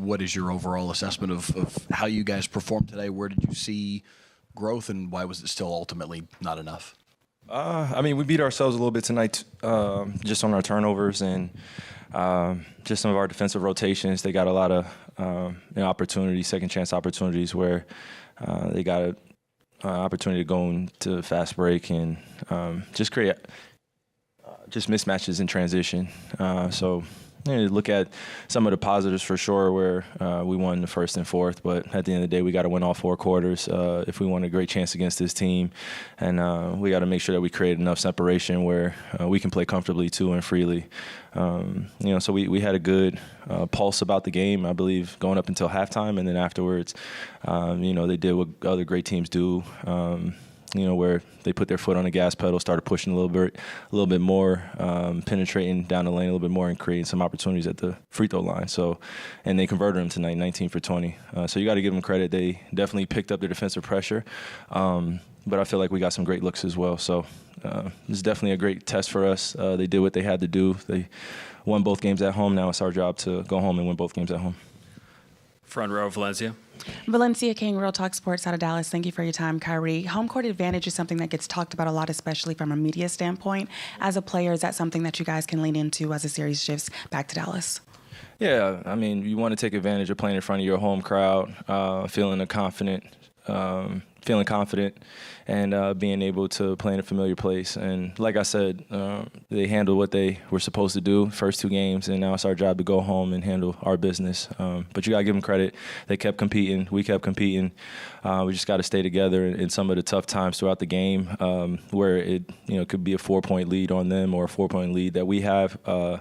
what is your overall assessment of how you guys performed today? Where did you see growth, and why was it still ultimately not enough? We beat ourselves a little bit tonight just on our turnovers and just some of our defensive rotations. They got a lot of opportunities, second chance opportunities where they got an opportunity to go into fast break and just create just mismatches in transition. So look at some of the positives for sure, where we won the first and fourth, but at the end of the day, we got to win all 4 quarters if we want a great chance against this team, and we got to make sure that we create enough separation where we can play comfortably too and freely. So we had a good pulse about the game, I believe, going up until halftime, and then afterwards, they did what other great teams do. Where they put their foot on the gas pedal, started pushing a little bit more, penetrating down the lane a little bit more, and creating some opportunities at the free throw line. So, and they converted them tonight, 19 for 20. So you got to give them credit. They definitely picked up their defensive pressure, but I feel like we got some great looks as well. So it's definitely a great test for us. They did what they had to do. They won both games at home. Now it's our job to go home and win both games at home. Front row, Valencia. Valencia King, Real Talk Sports out of Dallas. Thank you for your time, Kyrie. Home court advantage is something that gets talked about a lot, especially from a media standpoint. As a player, is that something that you guys can lean into as the series shifts back to Dallas? Yeah, you want to take advantage of playing in front of your home crowd, feeling confident, and being able to play in a familiar place. And like I said, they handled what they were supposed to do first 2 games, and now it's our job to go home and handle our business. But you got to give them credit. They kept competing. We kept competing. We just got to stay together in some of the tough times throughout the game where it could be a 4-point lead on them or a 4-point lead that we have.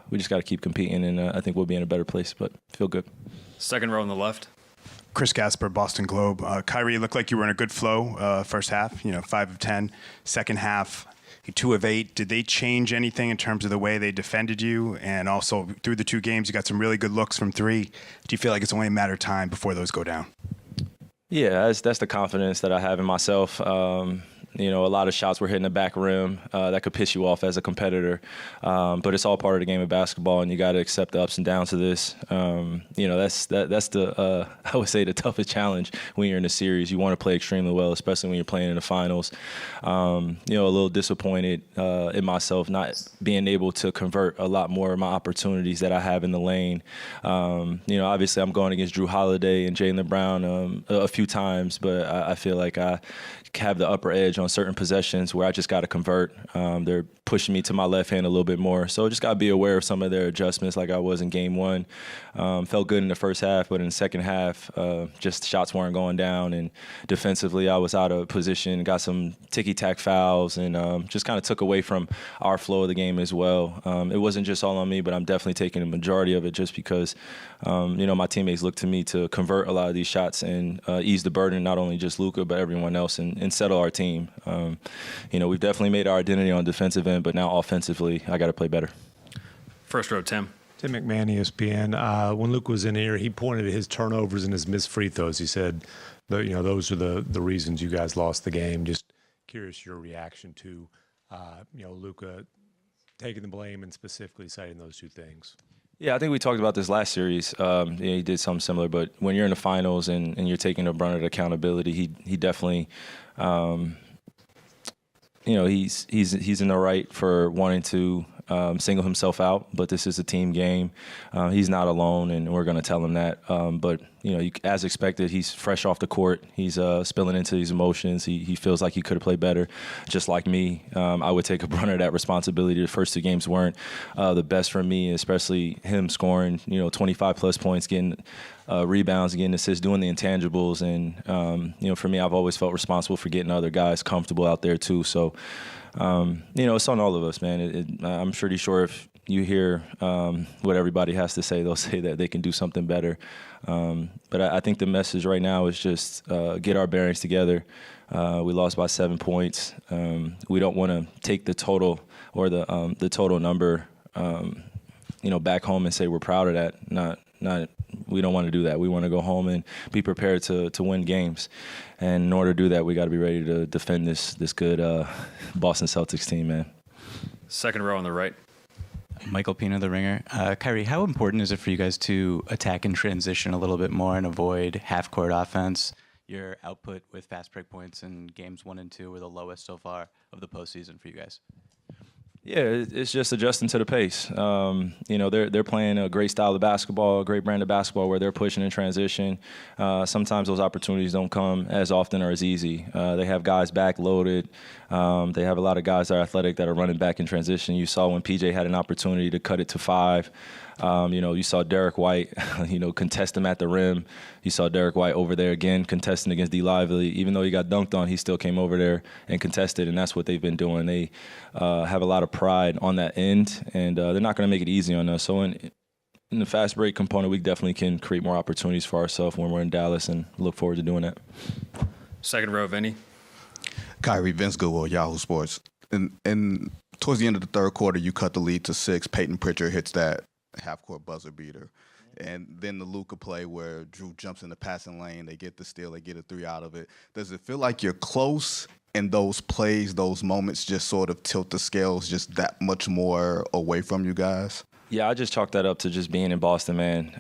We just got to keep competing, and I think we'll be in a better place, but feel good. Second row on the left. Chris Gasper, Boston Globe. Kyrie, looked like you were in a good flow first half, 5 of 10. Second half, 2 of 8. Did they change anything in terms of the way they defended you? And also, through the 2 games, you got some really good looks from 3. Do you feel like it's only a matter of time before those go down? Yeah, that's the confidence that I have in myself. A lot of shots were hitting the back rim that could piss you off as a competitor. But it's all part of the game of basketball, and you got to accept the ups and downs of this. That's the I would say the toughest challenge when you're in a series. You want to play extremely well, especially when you're playing in the finals. A little disappointed in myself not being able to convert a lot more of my opportunities that I have in the lane. Obviously I'm going against Drew Holiday and Jaylen Brown a few times, but I feel like I have the upper edge on certain possessions where I just got to convert. They're pushing me to my left hand a little bit more. So just got to be aware of some of their adjustments like I was in game 1. Felt good in the first half, but in the second half, just shots weren't going down. And defensively, I was out of position, got some ticky-tack fouls, and just kind of took away from our flow of the game as well. It wasn't just all on me, but I'm definitely taking the majority of it just because, my teammates look to me to convert a lot of these shots and ease the burden, not only just Luka, but everyone else, and settle our team. We've definitely made our identity on defensive end, but now offensively, I got to play better. First row, Tim. Tim McMahon, ESPN. When Luke was in here, he pointed at his turnovers and his missed free throws. He said, those are the reasons you guys lost the game. Just curious your reaction to, Luka taking the blame and specifically citing those 2 things. Yeah, I think we talked about this last series. He did something similar, but when you're in the finals and you're taking the brunt of the accountability, he definitely, he's in the right for wanting to single himself out, but this is a team game. He's not alone, and we're going to tell him that. But as expected, he's fresh off the court. He's spilling into these emotions. He feels like he could have played better, just like me. I would take a brunt of that responsibility. The first 2 games weren't the best for me, especially him scoring 25-plus points, getting rebounds, getting assists, doing the intangibles. And, for me, I've always felt responsible for getting other guys comfortable out there too. So, it's on all of us, man. I'm pretty sure if you hear what everybody has to say, they'll say that they can do something better. But I think the message right now is just get our bearings together. We lost by 7 points. We don't want to take the total or the total number, back home and say we're proud of that. Not. We don't want to do that. We want to go home and be prepared to win games. And in order to do that, we got to be ready to defend this good Boston Celtics team, man. Second row on the right. Michael Pina, The Ringer. Kyrie, how important is it for you guys to attack and transition a little bit more and avoid half-court offense? Your output with fast break points in games 1 and 2 were the lowest so far of the postseason for you guys. Yeah, it's just adjusting to the pace. They're playing a great style of basketball, a great brand of basketball where they're pushing in transition. Sometimes those opportunities don't come as often or as easy. They have guys back loaded. They have a lot of guys that are athletic that are running back in transition. You saw when PJ had an opportunity to cut it to 5. You saw Derek White, contest him at the rim. You saw Derek White over there again contesting against D. Lively. Even though he got dunked on, he still came over there and contested, and that's what they've been doing. They have a lot of pride on that end, and they're not going to make it easy on us. So in the fast break component, we definitely can create more opportunities for ourselves when we're in Dallas, and look forward to doing that. Second row, Vinny. Kyrie, Vince Goodwill, Yahoo Sports. And towards the end of the third quarter, you cut the lead to 6. Peyton Pritchard hits that half-court buzzer beater. And then the Luka play where Drew jumps in the passing lane, they get the steal, they get a 3 out of it. Does it feel like you're close and those plays, those moments just sort of tilt the scales just that much more away from you guys? Yeah, I just chalk that up to just being in Boston, man.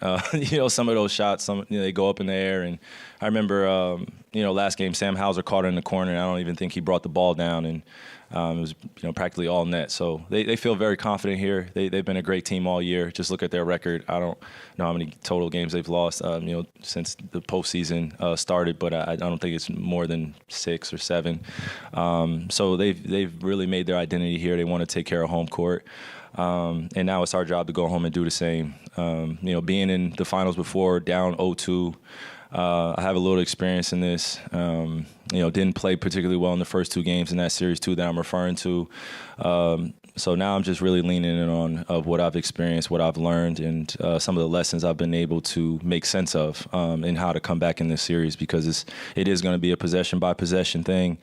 Some of those shots, they go up in the air. And I remember, last game, Sam Hauser caught it in the corner, and I don't even think he brought the ball down. And it was, practically all net. So they feel very confident here. They've been a great team all year. Just look at their record. I don't know how many total games they've lost, since the postseason started, but I don't think it's more than 6 or 7. So they've really made their identity here. They want to take care of home court. And now it's our job to go home and do the same. Being in the finals before, down 0-2, I have a little experience in this. Didn't play particularly well in the first 2 games in that series too that I'm referring to. So now I'm just really leaning in on what I've experienced, what I've learned, and some of the lessons I've been able to make sense of in how to come back in this series, because it is going to be a possession-by-possession thing,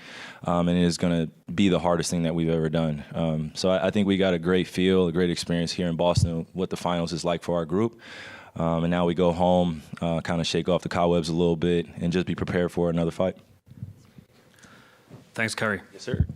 and it is going to be the hardest thing that we've ever done. So I think we got a great feel, a great experience here in Boston, what the finals is like for our group. And now we go home, kind of shake off the cobwebs a little bit, and just be prepared for another fight. Thanks, Kyrie. Yes, sir.